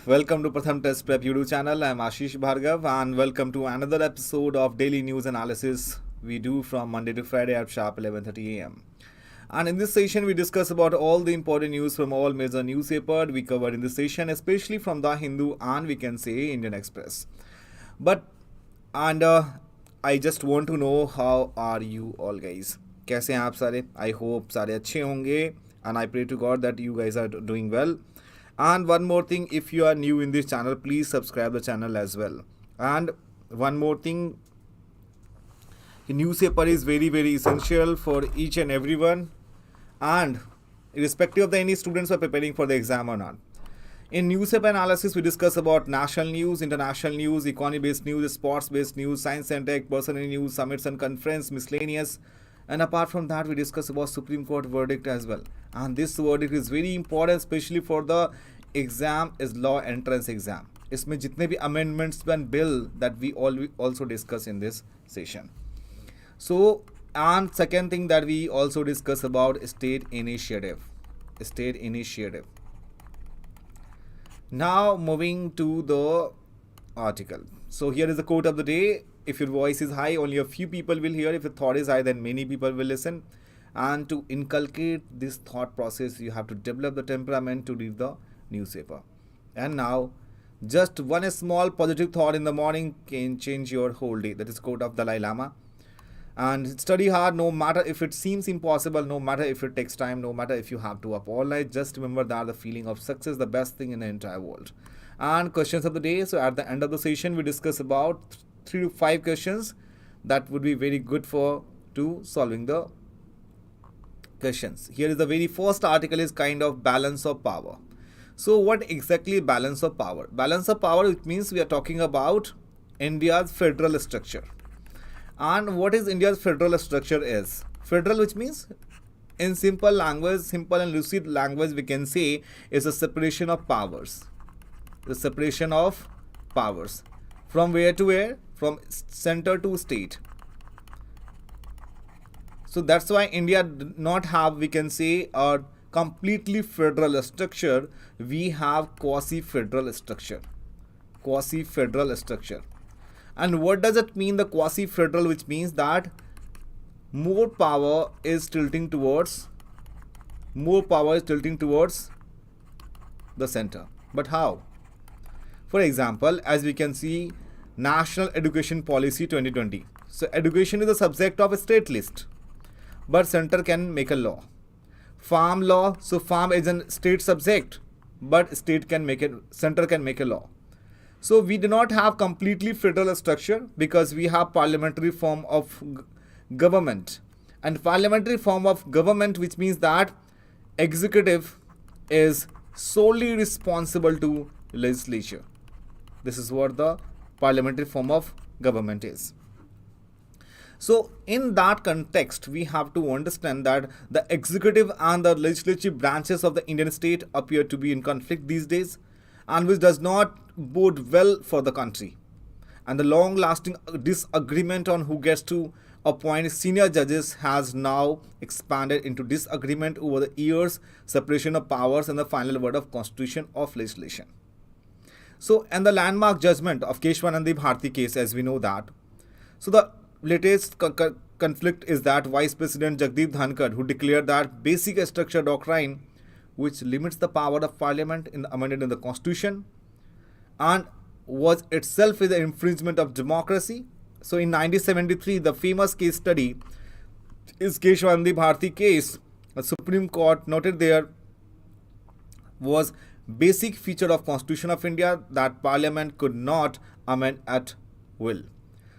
Welcome to PRATHAM Test Prep YouTube channel. I am Ashish Bhargav and welcome to another episode of daily news analysis we do from Monday to Friday at sharp 11:30 a.m. And in this session we discuss about all the important news from all major newspapers we covered in this session, especially from The Hindu and we can say Indian Express. I just want to know how are you all guys? कैसे हैं आप सारे? I hope सारे अच्छे होंगे and I pray to God that you guys are doing well. And one more thing, if you are new in this channel, please subscribe the channel as well. And one more thing, newspaper is very essential for each and everyone, and irrespective of the any students are preparing for the exam or not. In newspaper analysis, we discuss about national news, international news, economy based news, sports based news, science and tech, personal news, summits and conference, miscellaneous. And apart from that, we discuss about Supreme Court verdict as well. And this verdict is very important, especially for the exam is law entrance exam. इसमें जितने भी amendments and bill that we also discuss in this session. So, and second thing that we also discuss about state initiative. State initiative. Now moving to the article. So here is the quote of the day. If your voice is high, only a few people will hear. If your thought is high, then many people will listen. And to inculcate this thought process, you have to develop the temperament to read the newspaper. And now, just one small positive thought in the morning can change your whole day. That is quote of Dalai Lama. And study hard, no matter if it seems impossible, no matter if it takes time, no matter if you have to up all night. Just remember that the feeling of success is the best thing in the entire world. And questions of the day. So at the end of the session, we discuss about 3 to 5 questions that would be very good for to solving the questions. Here is the very first article is kind of balance of power. So what exactly balance of power? Balance of power, it means we are talking about India's federal structure. And what is India's federal structure is? Federal, which means in simple language, simple and lucid language, we can say is a separation of powers. The separation of powers. From where to where? From center to state. So that's why India did not have, we can say, a completely federal structure. We have quasi-federal structure. Quasi-federal structure. And what does it mean, the quasi-federal, which means that more power is tilting towards the center. But how? For example, as we can see, National Education Policy 2020. So education is a subject of a state list, but center can make a law. Farm law, so farm is a state subject, but center can make a law. So we do not have completely federal structure because we have parliamentary form of government. And parliamentary form of government, which means that executive is solely responsible to legislature. This is what the parliamentary form of government is. So in that context, we have to understand that the executive and the legislative branches of the Indian state appear to be in conflict these days, and which does not bode well for the country. And the long-lasting disagreement on who gets to appoint senior judges has now expanded into disagreement over the years, separation of powers, and the final word of constitution of legislation. So, and the landmark judgment of Keshwanandi Bharti case, as we know that. So, the latest conflict is that Vice President Jagdeep Dhankar, who declared that basic structure doctrine, which limits the power of parliament amended in the constitution, and was itself is an infringement of democracy. So, in 1973, the famous case study is Keshwanandi Bharti case. The Supreme Court noted there was basic feature of Constitution of India that Parliament could not amend at will.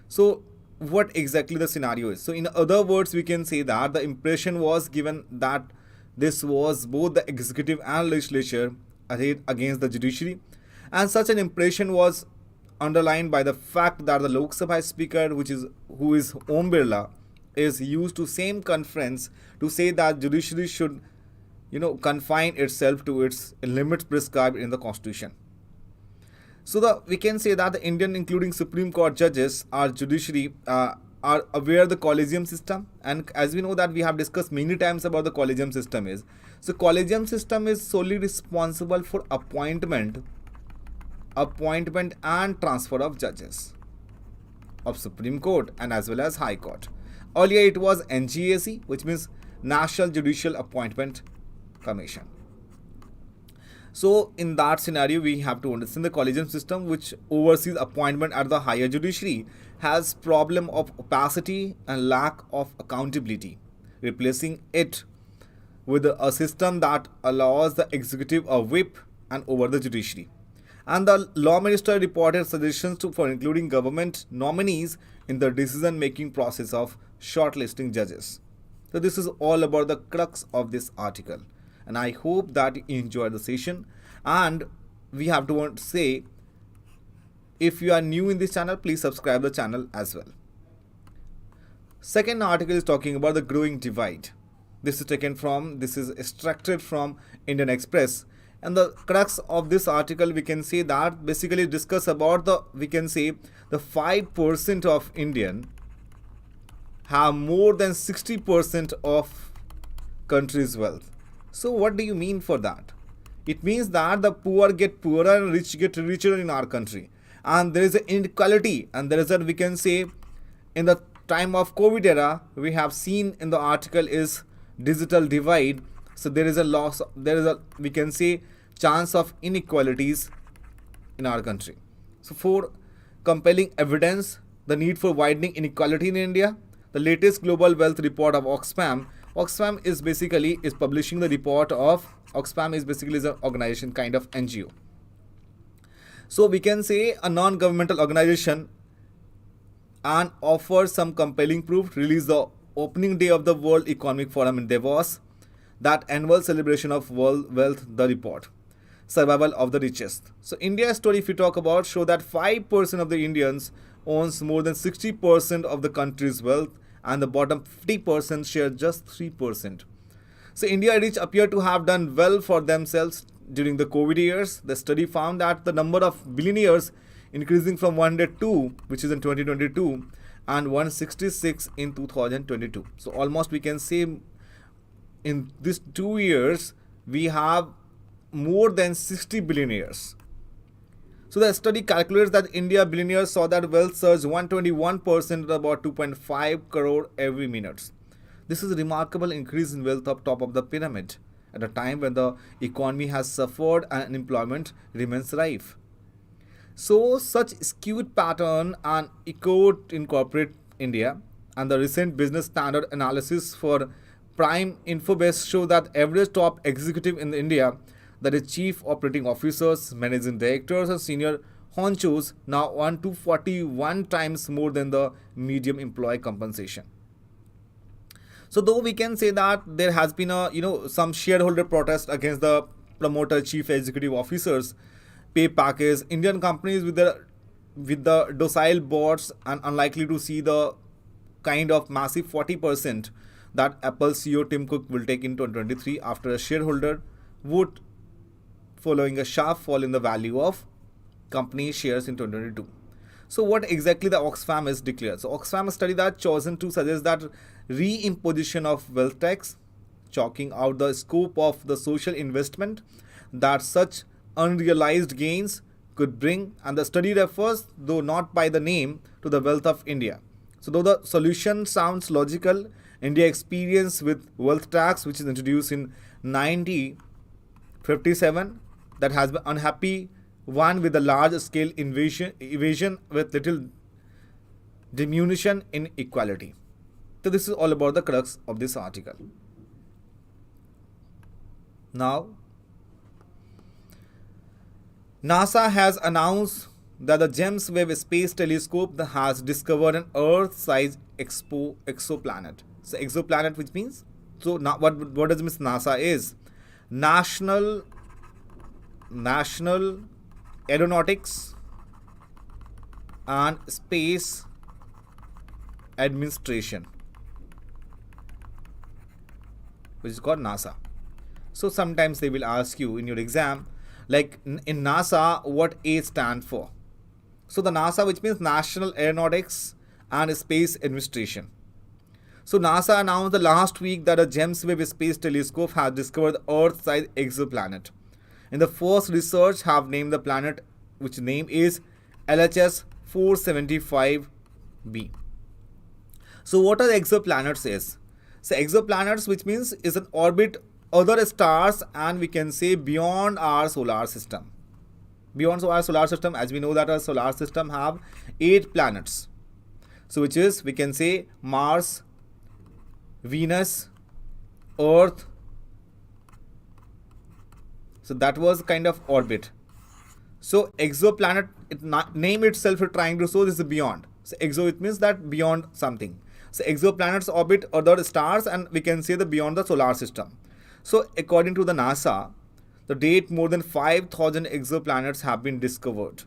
So what exactly the scenario is? So in other words, we can say that the impression was given that this was both the executive and legislature arrayed against the judiciary, and such an impression was underlined by the fact that the Lok Sabha speaker, who is Om Birla, is used to same conference to say that judiciary should confine itself to its limits prescribed in the constitution. So we can say that the Indian, including Supreme Court judges, our judiciary are aware of the collegium system, and as we know that we have discussed many times about the collegium system is. So collegium system is solely responsible for appointment appointment and transfer of judges of Supreme Court and as well as High Court. Earlier it was NGAC, which means National Judicial Appointment Commission. So in that scenario, we have to understand the collegium system, which oversees appointment at the higher judiciary, has problem of opacity and lack of accountability, replacing it with a system that allows the executive a whip and over the judiciary. And the law minister reported suggestions for including government nominees in the decision-making process of shortlisting judges. So this is all about the crux of this article. And I hope that you enjoyed the session. And we have to say, if you are new in this channel, please subscribe the channel as well. Second article is talking about the growing divide. This is extracted from Indian Express. And the crux of this article, we can say that basically discuss about the 5% of Indian have more than 60% of country's wealth. So what do you mean for that? It means that the poor get poorer and rich get richer in our country. And there is an inequality, and there is a, we can say, in the time of COVID era, we have seen in the article is digital divide. So there is a loss, we can say, chance of inequalities in our country. So for compelling evidence, the need for widening inequality in India, the latest global wealth report of Oxfam is publishing the report of Oxfam is basically an organization, kind of NGO. So we can say a non-governmental organization and offers some compelling proof, released the opening day of the World Economic Forum in Davos, that annual celebration of world wealth, the report, survival of the richest. So India's story, if we talk about, show that 5% of the Indians owns more than 60% of the country's wealth, and the bottom 50% share just 3%. So India rich appear to have done well for themselves during the COVID years. The study found that the number of billionaires increasing from 102, which is in 2022, and 166 in 2022. So almost we can say in these 2 years, we have more than 60 billionaires. So the study calculates that India billionaires saw that wealth surge 121% at about 2.5 crore every minute. This is a remarkable increase in wealth up top of the pyramid at a time when the economy has suffered and unemployment remains rife. So such skewed pattern and echoed in corporate India, and the recent business standard analysis for Prime Infobase show that average top executive in India, that is chief operating officers, managing directors and senior honchos, now earn 241 times more than the medium employee compensation. So though we can say that there has been some shareholder protest against the promoter chief executive officers pay package, Indian companies with the docile boards and unlikely to see the kind of massive 40% that Apple CEO Tim Cook will take in 2023 after a shareholder vote following a sharp fall in the value of company shares in 2022. So what exactly the Oxfam is declared? So Oxfam study that chosen to suggest that re-imposition of wealth tax, chalking out the scope of the social investment that such unrealized gains could bring, and the study refers, though not by the name, to the wealth of India. So though the solution sounds logical, India experience with wealth tax, which is introduced in 1957, that has been unhappy one with a large scale evasion with little diminution in equality. So this is all about the crux of this article. Now, NASA has announced that the James Webb Space Telescope has discovered an Earth-sized exoplanet. So exoplanet, which means, so now what does it mean? NASA is National Aeronautics and Space Administration, which is called NASA. So sometimes they will ask you in your exam, like in NASA, what A stand for? So the NASA, which means National Aeronautics and Space Administration. So NASA announced the last week that a James Webb Space Telescope has discovered the Earth-sized exoplanet. In the first research have named the planet which name is LHS 475b. So what are exoplanets is? So exoplanets, which means is an orbit other stars and we can say beyond our solar system. Beyond our solar system, as we know that our solar system have 8 planets. So which is, we can say Mars, Venus, Earth. So that was kind of orbit. So exoplanet, name itself is trying to show this is beyond. So exo, it means that beyond something. So exoplanets orbit other stars and we can say the beyond the solar system. So according to the NASA, the date more than 5,000 exoplanets have been discovered.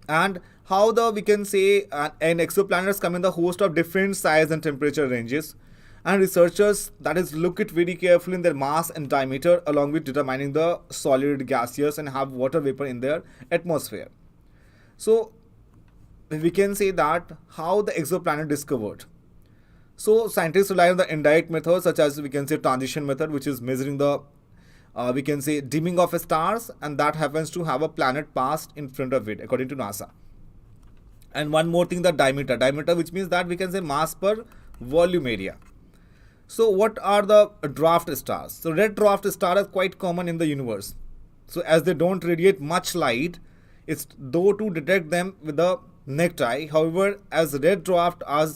And how we can say an exoplanets come in the host of different size and temperature ranges. And researchers that is look it very carefully in their mass and diameter along with determining the solid, gaseous and have water vapor in their atmosphere. So we can say that how the exoplanet discovered. So scientists rely on the indirect methods such as we can say transition method, which is measuring the we can say dimming of stars, and that happens to have a planet passed in front of it according to NASA. And one more thing, the diameter which means that we can say mass per volume area. So what are the dwarf stars? So red dwarf stars are quite common in the universe. So as they don't radiate much light, it's though to detect them with the naked eye. However, as red dwarf are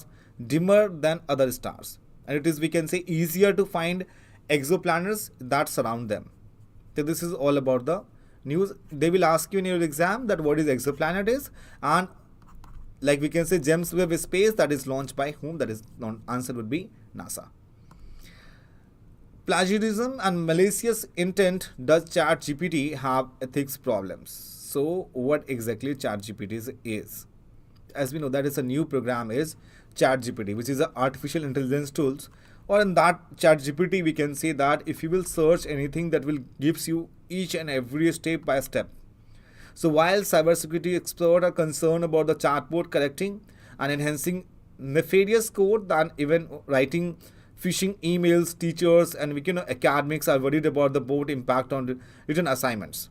dimmer than other stars, and it is we can say easier to find exoplanets that surround them. So this is all about the news. They will ask you in your exam that what is exoplanet is, and like we can say James Webb Space, that is launched by whom? That is answer would be NASA. Plagiarism and malicious intent. Does ChatGPT have ethics problems? So what exactly ChatGPT is? As we know that is a new program is ChatGPT, which is an artificial intelligence tools. Or in that ChatGPT, we can say that if you will search anything, that will gives you each and every step by step. So while cybersecurity experts are concerned about the chatbot correcting and enhancing nefarious code than even writing phishing emails, teachers and we can academics are worried about the bot impact on written assignments.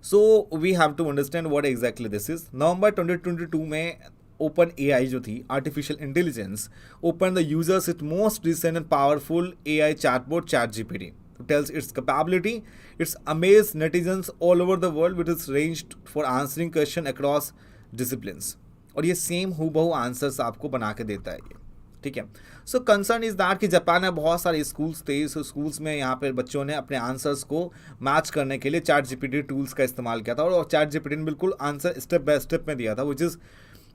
So we have to understand what exactly this is. November 2022 में OpenAI जो थी artificial intelligence opened the users its most recent and powerful AI chatbot ChatGPT. It tells its capability. It's amazed netizens all over the world with its range for answering question across disciplines. और ये same हूबहू answers आपको बना के देता है ये, ठीक है. सो कंसर्न इज दैट कि जापान में बहुत सारे स्कूल्स थे. सो स्कूल्स में यहाँ पर बच्चों ने अपने आंसर्स को मैच करने के लिए चैट जीपीटी टूल्स का इस्तेमाल किया था और चैट जीपीटी ने बिल्कुल आंसर स्टेप बाय स्टेप में दिया था, which is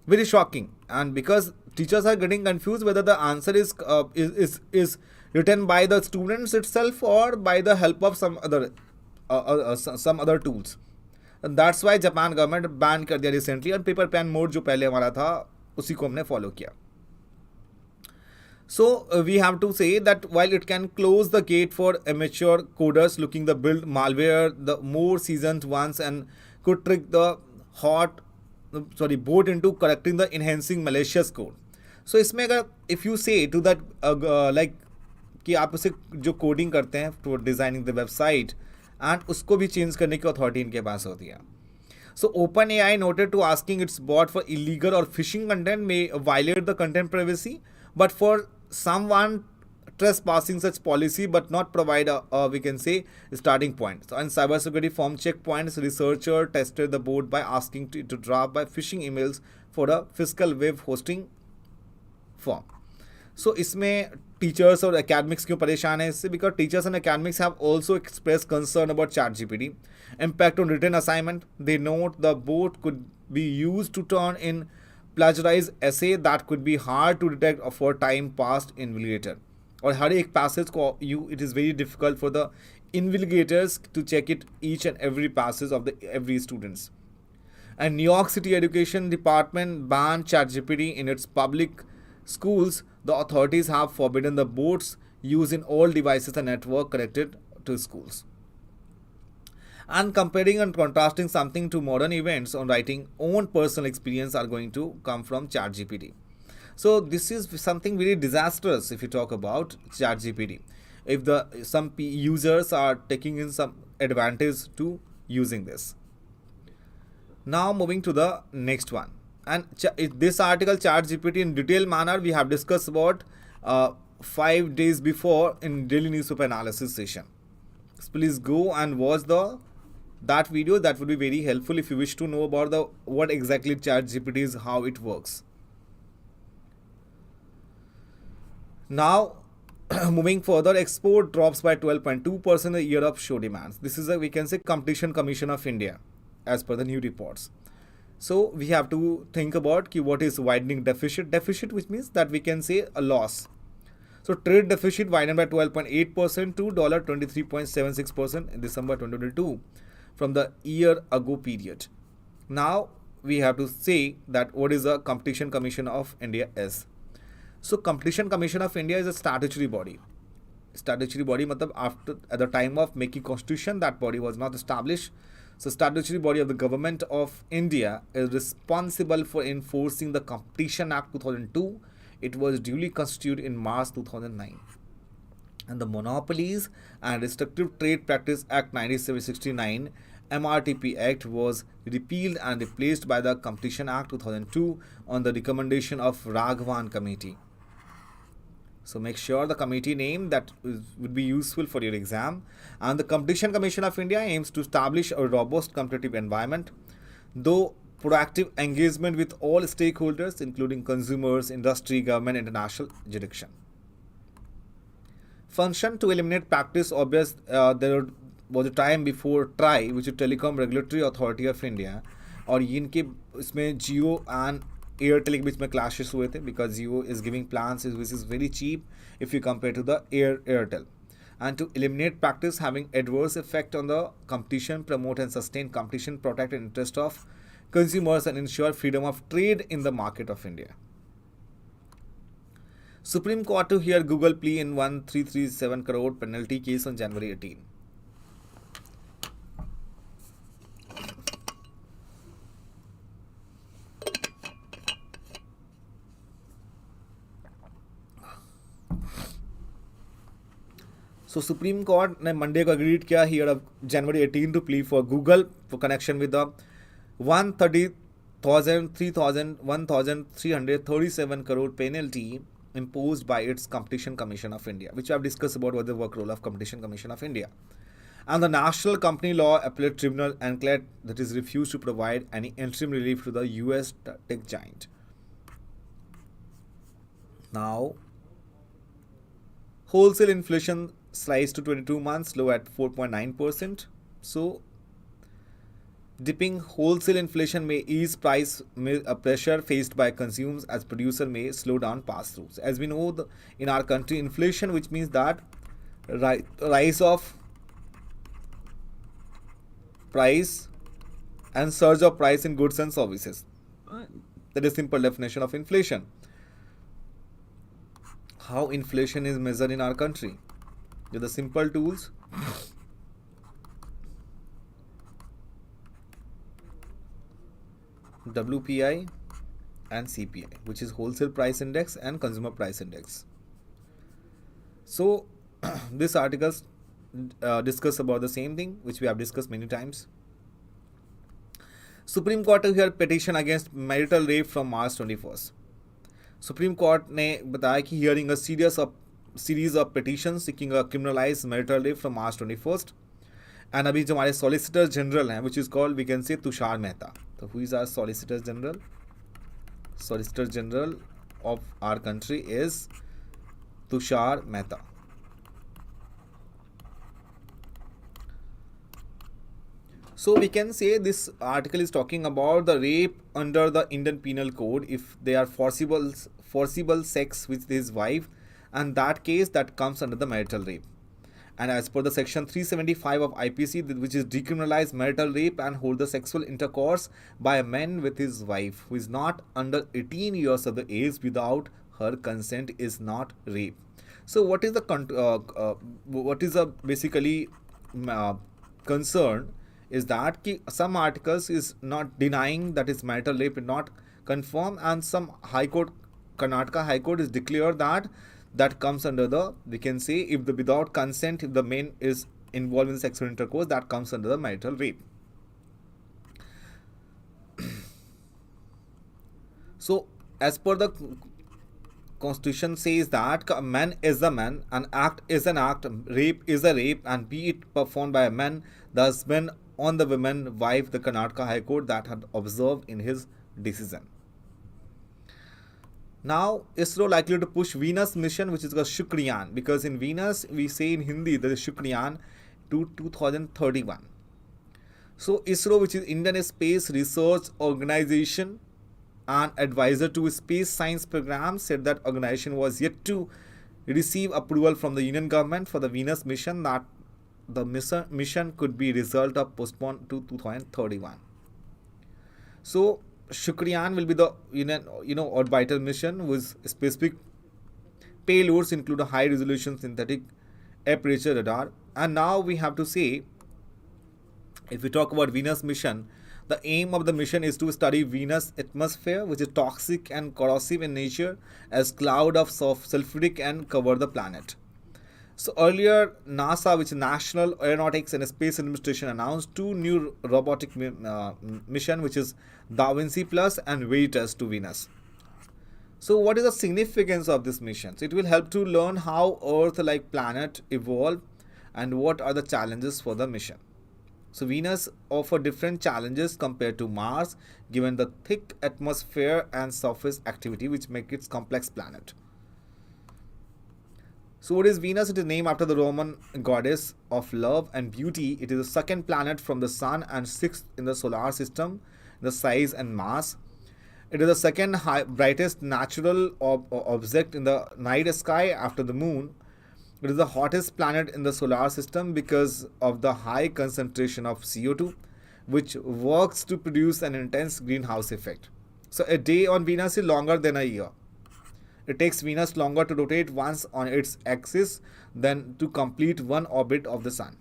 very shocking. And because teachers are getting confused whether the answer is written by the students itself or by the help of some other tools. And that's why Japan government ban कर दिया recently और paper pen mode जो पहले हमारा था उसी को हमने follow किया. So we have to say that while it can close the gate for amateur coders looking to build malware, the more seasoned ones and could trick the bot into correcting the enhancing malicious code. So इसमें अगर if you say to that like कि आप उसे जो coding करते हैं to designing the website and उसको भी चेंज करने की अथॉरिटी इनके पास होती है. So OpenAI noted to asking its bot for illegal or phishing content may violate the content privacy, but for someone trespassing such policy but not provide a we can say starting point. So in cybersecurity form checkpoints, researcher tested the bot by asking to drop by phishing emails for a fiscal web hosting firm. So इसमें teachers और academics क्यों परेशान है इससे? Because teachers and academics have also expressed concern about ChatGPT impact on written assignment. They note the bot could be used to turn in plagiarized essay that could be hard to detect for time past invalidator. और हर एक passage को it is very difficult for the invigilators to check it each and every passage of the every students. And New York City Education Department banned ChatGPT in its public schools. The authorities have forbidden the bots used in all devices and network connected to schools. And comparing and contrasting something to modern events on writing own personal experience are going to come from ChatGPT. So this is something very disastrous if you talk about ChatGPT. If some users are taking in some advantage to using this. Now moving to the next one, and this article ChatGPT in detailed manner we have discussed about 5 days before in daily newspaper analysis session. So please go and watch that video. That would be very helpful if you wish to know about the what exactly ChatGPT is, how it works. Now moving further, export drops by 12.2% in the year of show demands. This is a, we can say, Competition Commission of India as per the new reports. So we have to think about what is widening deficit, which means that we can say a loss. So trade deficit widened by 12.8% to $23.76% in December 2022 from the year ago period. Now we have to say that what is the Competition Commission of India is. So Competition Commission of India is a statutory body. Statutory body matlab after at the time of making constitution that body was not established. So statutory body of the government of India is responsible for enforcing the Competition Act 2002. It was duly constituted in March 2009. And the Monopolies and Restrictive Trade Practice Act 1969 MRTP Act was repealed and replaced by the Competition Act 2002 on the recommendation of Raghavan Committee. So make sure the committee name that would be useful for your exam. And the Competition Commission of India aims to establish a robust competitive environment, though proactive engagement with all stakeholders including consumers, industry, government, international jurisdiction. Function to eliminate practice obvious. There was a time before TRAI, which is Telecom Regulatory Authority of India, और इनके इसमें जियो and Airtel के बीच में clashes हुए थे because Jio is giving plans which is very cheap if you compare to the Airtel. And to eliminate practice having adverse effect on the competition, promote and sustain competition, protect the interest of consumers and ensure freedom of trade in the market of India. Supreme Court to hear Google plea in 1337 crore penalty case on January 18. So Supreme Court ने Monday को agreed किया here of January 18 to plea for Google for connection with the 1,337 crore penalty imposed by its Competition Commission of India, which I have discussed about what the work role of Competition Commission of India. And the National Company Law Appellate Tribunal and CLAT that is refused to provide any interim relief to the US tech giant. Now, wholesale inflation slides to 22 months low at 4.9%. So dipping wholesale inflation may ease price pressure faced by consumers as producer may slow down pass-throughs. As we know, in our country, inflation, which means that rise of price and surge of price in goods and services. That is simple definition of inflation. How inflation is measured in our country? With the simple tools. WPI and CPI, which is wholesale price index and consumer price index. So this article discuss about the same thing which we have discussed many times. Supreme Court to hear petition against marital rape from March 21st. Supreme Court ने बताया कि hearing a series of petitions seeking a criminalized marital rape from March 21st. And अभी जो हमारे Solicitor General हैं, which is called, we can say, Tushar Mehta. So who is our Solicitor General? Solicitor General of our country is Tushar Mehta. So we can say this article is talking about the rape under the Indian Penal Code if they are forcible sex with his wife, and that case that comes under the marital rape. And as per the section 375 of IPC, which is decriminalized marital rape and hold the sexual intercourse by a man with his wife who is not under 18 years of the age without her consent is not rape. So what is the basically concern is that some articles is not denying that is marital rape is not confirmed, and some High Court, Karnataka High Court is declared that comes under the, we can say, if the without consent, if the man is involved in sexual intercourse, that comes under the marital rape. So as per the constitution says that a man is a man, an act is an act, rape is a rape, and be it performed by a man, the husband on the woman wife, the Karnataka High Court that had observed in his decision. Now ISRO likely to push Venus mission, which is called Shukriyaan, because in Venus we say in Hindi there is Shukriyaan to 2031. So ISRO, which is Indian Space Research Organization and advisor to space science program, said that organization was yet to receive approval from the Union government for the Venus mission, that the mission could be result of postponed to 2031. So Shukriyaan will be the orbital mission with specific payloads include a high resolution synthetic aperture radar. And now we have to say, if we talk about Venus mission, the aim of the mission is to study Venus atmosphere, which is toxic and corrosive in nature, as cloud of sulfuric and cover the planet. So earlier, NASA, which is National Aeronautics and Space Administration, announced two new robotic mission, which is Da Vinci Plus and Veritas to Venus. So what is the significance of this mission? So it will help to learn how Earth-like planet evolve and what are the challenges for the mission. So Venus offers different challenges compared to Mars, given the thick atmosphere and surface activity, which make it complex planet. So what is Venus? It is named after the Roman goddess of love and beauty. It is the second planet from the Sun and sixth in the solar system, the size and mass. It is the second brightest natural object in the night sky after the Moon. It is the hottest planet in the solar system because of the high concentration of CO2, which works to produce an intense greenhouse effect. So a day on Venus is longer than a year. It takes Venus longer to rotate once on its axis than to complete one orbit of the Sun.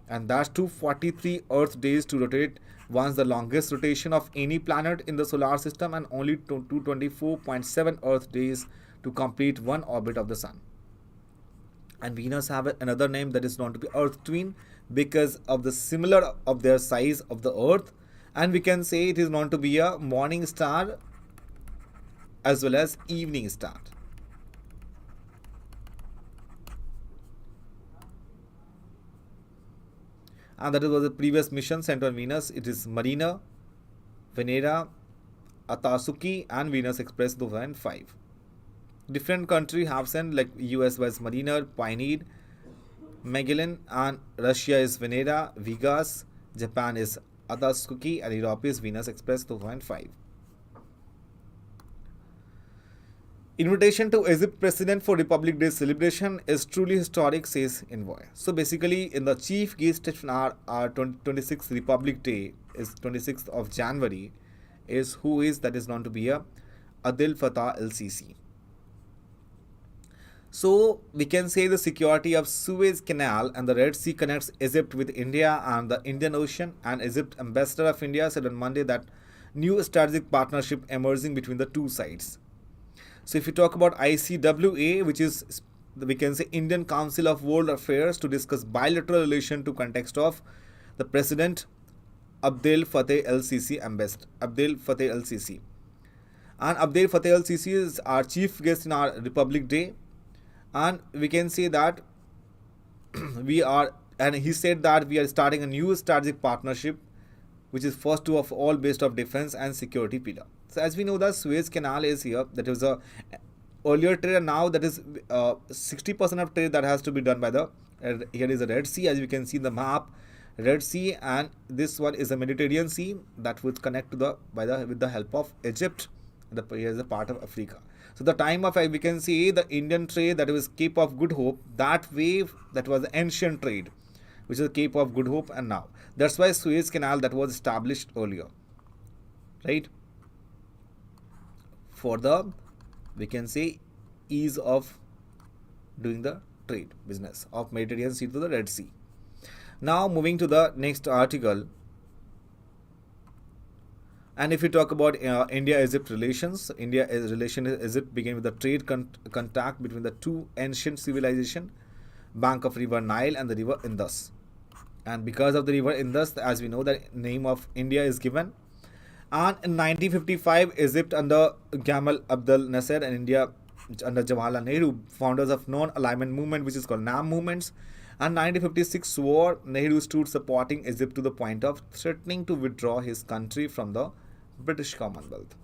And that's 243 Earth days to rotate once, the longest rotation of any planet in the solar system, and only 224.7 Earth days to complete one orbit of the Sun. And Venus have another name that is known to be Earth twin because of the similar of their size of the Earth, and we can say it is known to be a morning star as well as evening star. And that was the previous mission sent on Venus. It is Mariner, Venera, Atasuki and Venus Express 2005. Different country have sent, like US was Mariner, Pioneer, Magellan, and Russia is Venera, Vegas, Japan is Atasuki, and Europe is Venus Express 2005. Invitation to Egypt President for Republic Day celebration is truly historic, says envoy. So basically, in the chief guest in our 26th Republic Day is 26th of January, is who is that is known to be a Abdel Fattah el-Sisi. So we can say the security of Suez Canal and the Red Sea connects Egypt with India and the Indian Ocean, and Egypt ambassador of India said on Monday that new strategic partnership emerging between the two sides. So if you talk about ICWA, which is, we can say, Indian Council of World Affairs, to discuss bilateral relation to context of the President Abdel Fattah el-Sisi ambassador Abdel Fattah el-Sisi. And Abdel Fattah el-Sisi is our chief guest in our Republic Day, and we can say that he said that we are starting a new strategic partnership, which is first of all based on defense and security pillar. So as we know, the Suez Canal is here. That was a earlier trade, and now that is 60% of trade that has to be done by the here is the Red Sea, as you can see the map, Red Sea, and this one is the Mediterranean Sea that would connect to with the help of Egypt. Here is a part of Africa. So the time of, we can see the Indian trade, that was Cape of Good Hope, that wave that was the ancient trade, which is Cape of Good Hope, and now that's why Suez Canal that was established earlier, right? For the, we can say, ease of doing the trade business of Mediterranean Sea to the Red Sea. Now moving to the next article, and if you talk about India-Egypt relations, India-Egypt relation Egypt began with the trade contact between the two ancient civilizations, bank of river Nile and the river Indus. And because of the river Indus, as we know, the name of India is given. And in 1955, Egypt under Gamal Abdel Nasser and India under Jawaharlal Nehru, founders of non-alignment movement, which is called NAM movements. And 1956 war, Nehru stood supporting Egypt to the point of threatening to withdraw his country from the British Commonwealth.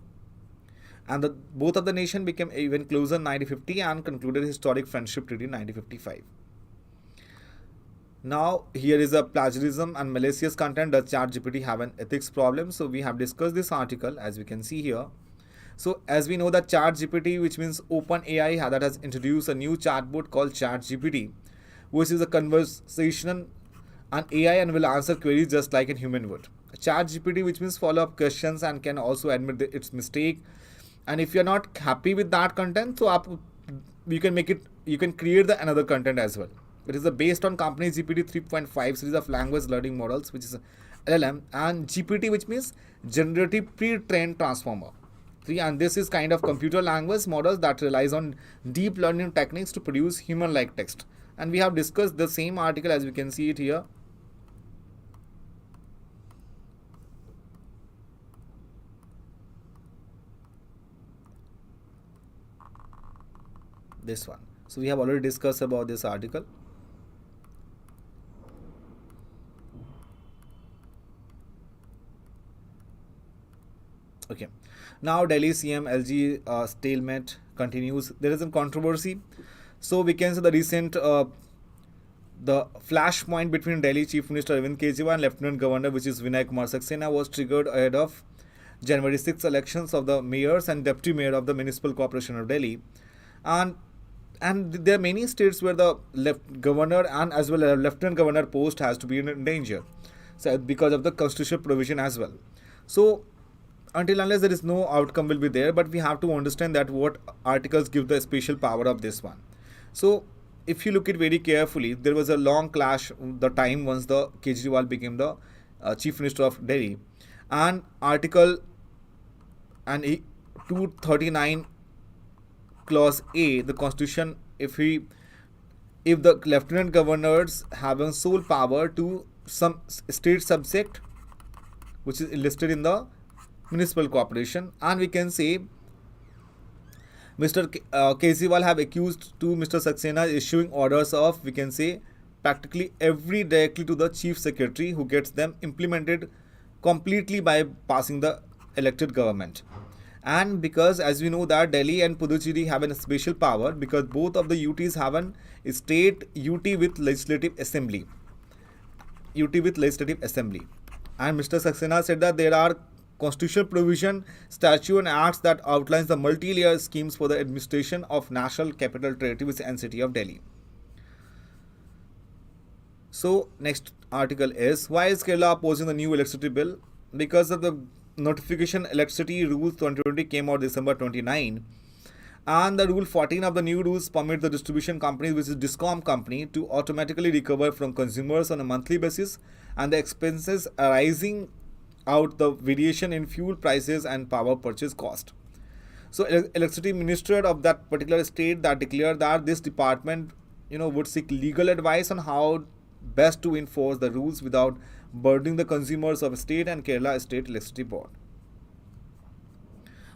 And both of the nation became even closer in 1950 and concluded historic friendship treaty in 1955. Now, here is a plagiarism and malicious content. Does ChatGPT have an ethics problem? So, we have discussed this article as we can see here. So, as we know that ChatGPT, which means OpenAI, that has introduced a new chatbot called ChatGPT, which is a conversational and AI and will answer queries just like a human would. ChatGPT, which means follow-up questions and can also admit its mistake. And if you're not happy with that content, so you can create the another content as well. It is based on company GPT 3.5 series of language learning models, which is LLM, and GPT, which means generative pre-trained transformer. And this is kind of computer language models that relies on deep learning techniques to produce human-like text. And we have discussed the same article as we can see it here. This one. So we have already discussed about this article. Okay. Now Delhi CM LG stalemate continues. There is a controversy. So we can say the recent the flashpoint between Delhi Chief Minister Arvind Kejriwal and Lieutenant Governor, which is Vinay Kumar Saxena, was triggered ahead of January 6 elections of the mayors and deputy mayor of the Municipal Corporation of Delhi. And there are many states where the governor and as well as lieutenant governor post has to be in danger, so because of the constitutional provision as well. So until unless there is no outcome will be there, but we have to understand that what articles give the special power of this one. So if you look at very carefully, there was a long clash the time once the Kejriwal became the chief minister of Delhi, and article and 239 clause A, the constitution, if the lieutenant governors have a sole power to some state subject which is listed in the municipal corporation, and we can say Mr. Kejriwal have accused to Mr. Saxena issuing orders of, we can say, practically every directly to the chief secretary, who gets them implemented completely by passing the elected government. And because as we know that Delhi and Puducherry have a special power, because both of the UTs have a state UT with legislative assembly. And Mr. Saxena said that there are constitutional provision, statute and acts that outlines the multi-layer schemes for the administration of National Capital Territory, which is NCT of Delhi. So next article is, why is Kerala opposing the new electricity bill? Because of the notification electricity rules 2020 came out December 29, and the rule 14 of the new rules permit the distribution companies, which is Discom company, to automatically recover from consumers on a monthly basis and the expenses arising out the variation in fuel prices and power purchase cost. So electricity minister of that particular state that declared that this department would seek legal advice on how best to enforce the rules without burdening the consumers of state and Kerala State Electricity Board.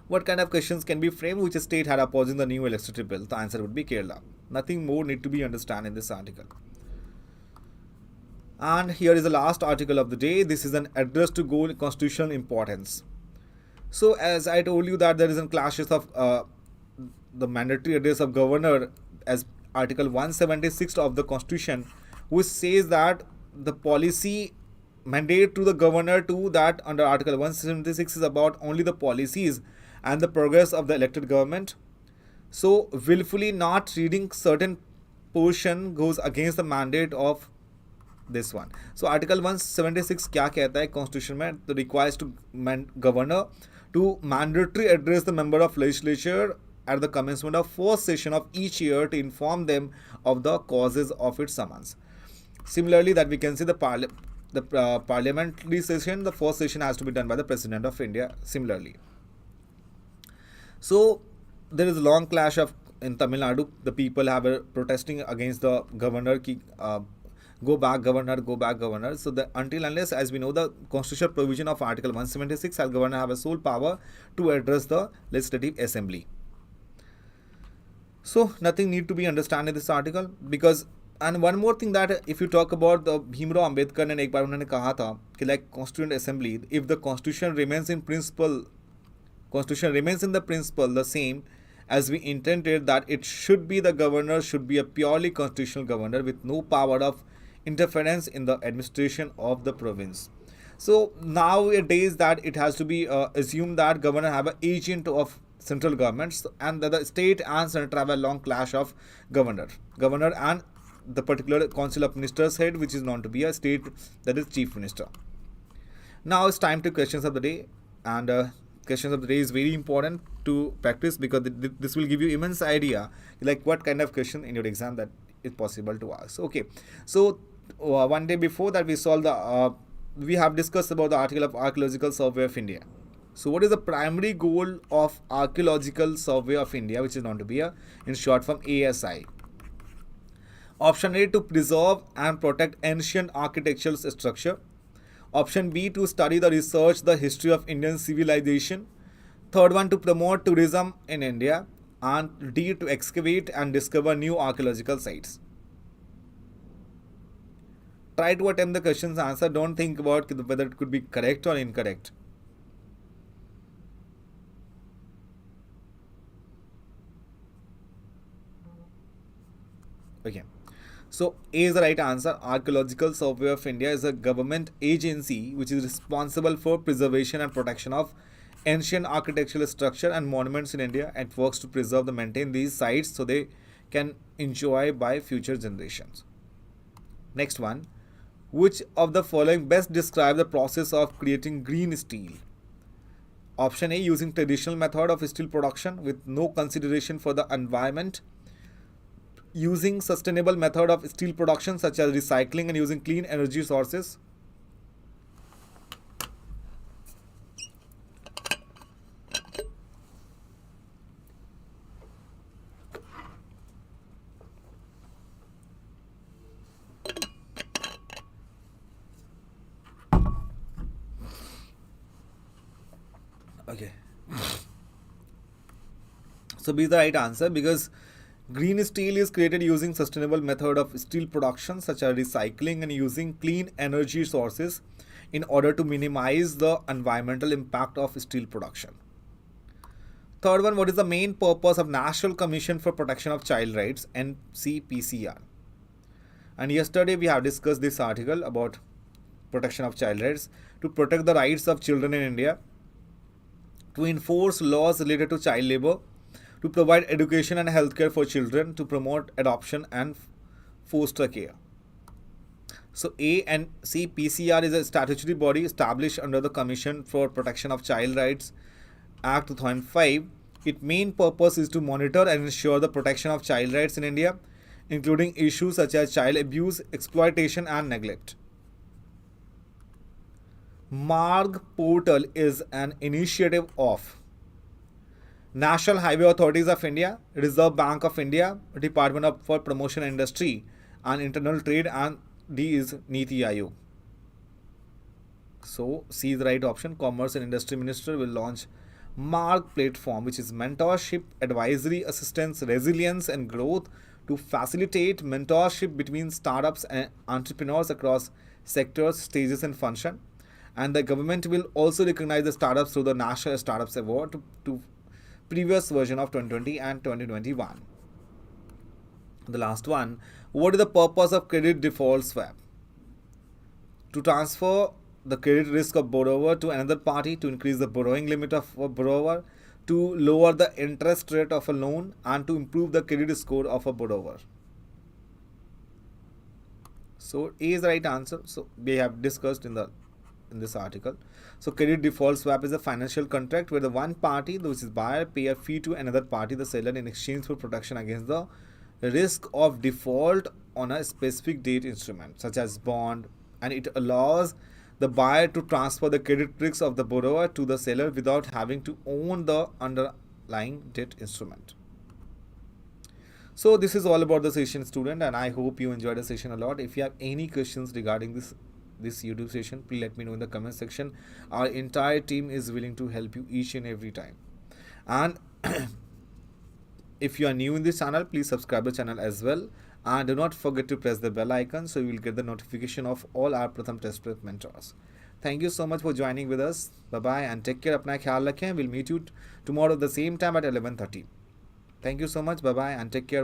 What kind of questions can be framed? Which state had opposing the new electricity bill? The answer would be Kerala. Nothing more need to be understood in this article. And here is the last article of the day. This is an address to goal constitutional importance. So as I told you that there is a clashes of the mandatory address of governor as article 176 of the constitution, which says that the policy mandate to the governor to that under article 176 is about only the policies and the progress of the elected government. So willfully not reading certain portion goes against the mandate of this one. So article 176 क्या कहता है constitution में, तो requires to governor to mandatory address the member of legislature at the commencement of first session of each year to inform them of the causes of its summons. Similarly, that we can see the parliamentary session, the first session has to be done by the President of India similarly. So there is a long clash of in Tamil Nadu. The people have protesting against the governor go back governor, go back governor. So the until unless, as we know, the constitutional provision of Article 176, as governor have a sole power to address the legislative assembly. So nothing need to be understand in this article, because and one more thing, that if you talk about the Bhimrao Ambedkar ने एक बार उन्होंने कहा था कि like constituent assembly, if the constitution remains in principle, constitution remains in the principle the same as we intended, that it should be the governor should be a purely constitutional governor with no power of interference in the administration of the province. So nowadays that it has to be assumed that governor have an agent of central governments, and that the state and center have a long clash of governor and the particular council of ministers head, which is known to be a state, that is chief minister. Now it's time to questions of the day, and questions of the day is very important to practice, because this will give you immense idea like what kind of question in your exam that is possible to ask. Okay, so one day before that we solved the we have discussed about the article of Archaeological Survey of India. So what is the primary goal of Archaeological Survey of India, which is known to be in short form ASI? Option A, to preserve and protect ancient architectural structure. Option B, to study the research the history of Indian civilization. Third one, to promote tourism in India. And D, to excavate and discover new archaeological sites. Try to attempt the question's answer. Don't think about whether it could be correct or incorrect. Okay. So A is the right answer. Archaeological Survey of India is a government agency which is responsible for preservation and protection of ancient architectural structure and monuments in India, and works to preserve and maintain these sites so they can enjoy by future generations. Next one. Which of the following best describe the process of creating green steel? Option A, using traditional method of steel production with no consideration for the environment. Using sustainable method of steel production such as recycling and using clean energy sources. Okay. So B is the right answer, because green steel is created using sustainable method of steel production such as recycling and using clean energy sources in order to minimize the environmental impact of steel production. Third one, what is the main purpose of National Commission for Protection of Child Rights, NCPCR? And yesterday we have discussed this article about protection of child rights. To protect the rights of children in India, to enforce laws related to child labor, to provide education and healthcare for children, to promote adoption and foster care. So A and C, PCR is a statutory body established under the Commission for Protection of Child Rights Act 2005. Its main purpose is to monitor and ensure the protection of child rights in India, including issues such as child abuse, exploitation and neglect. Marg Portal is an initiative of National Highway Authorities of India, Reserve Bank of India, Department for Promotion Industry and Internal Trade, and D is Niti Aayog. So C is the right option. Commerce and Industry Minister will launch Marg platform, which is mentorship, advisory, assistance, resilience and growth, to facilitate mentorship between startups and entrepreneurs across sectors, stages and function. And the government will also recognize the startups through the National Startups Award to previous version of 2020 and 2021. The last one, what is the purpose of credit default swap? To transfer the credit risk of borrower to another party, to increase the borrowing limit of a borrower, to lower the interest rate of a loan, and to improve the credit score of a borrower. So A is the right answer. So we have discussed in this article. So credit default swap is a financial contract where the one party, which is buyer, pay a fee to another party, the seller, in exchange for protection against the risk of default on a specific date instrument such as bond, and it allows the buyer to transfer the credit risk of the borrower to the seller without having to own the underlying debt instrument. So this is all about the session, student, and I hope you enjoyed the session a lot. If you have any questions regarding this YouTube session, please let me know in the comment section. Our entire team is willing to help you each and every time. And if you are new in this channel, please subscribe the channel as well, and do not forget to press the bell icon so you will get the notification of all our Pratham Test Prep mentors. Thank you so much for joining with us. Bye bye and take care. अपना ख्याल रखें. We'll meet you tomorrow at the same time at 11:30. Thank you so much. Bye bye and take care.